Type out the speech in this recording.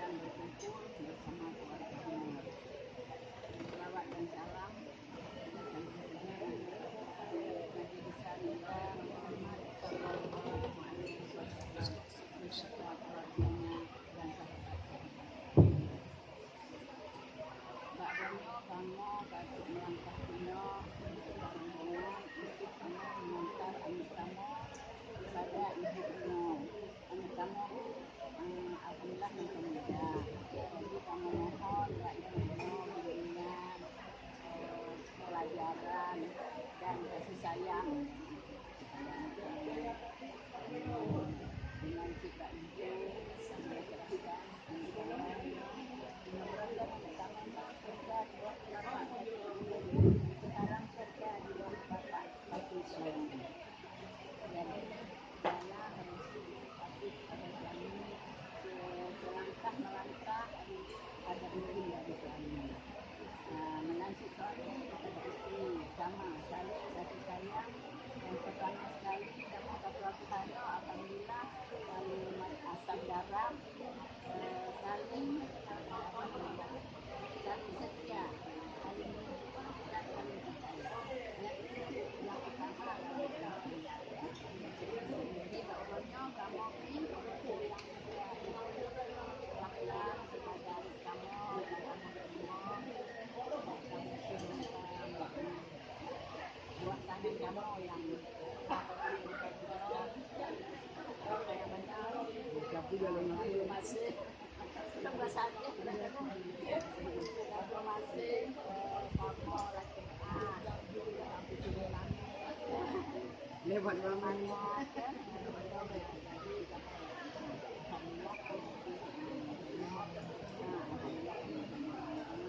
sedang berkumpul bersama keluarga Timur. Selawat dan salam datang kepada Nabi besar kita Muhammad sallallahu alaihi wasallam beserta keluarganya dan sahabat-sahabatnya. Bak Bonyo kamu kaki melangkah dino sekarang dengan untuk kamu mengantar anak kamu kepada ibunya. Anak kamu alhamdulillah masih muda. Jadi kamu mohon ya ibunya bimbingan, pelajaran dan kasih sayang. Dengan sikap ibu sambil cerahkan anak kamu. Mudah-mudahan anak kamu kerja di bawah bapak kaki ibunya. Sekarang kerja di bawah bapak kaki suami. Jadi saya harus patuh pada suami, selangkah melangkah ada izin dari suami. Mengasihi suami kepada istri sama saling kasih sayang. Yang pertama sekali kamu kata Tuhan, alhamdulillah saling asam garam, saling setia, saling menjemput dan saling percaya. Yang utama adalah jadi baunya kamu ini buku yang kedua itu lakban kepada adik kamu dan anak kamu turunkan buat tangan kamu yang yang benar terima kasih terima kasih kamu lagi lewat mamanya kan jadi alhamdulillah alhamdulillah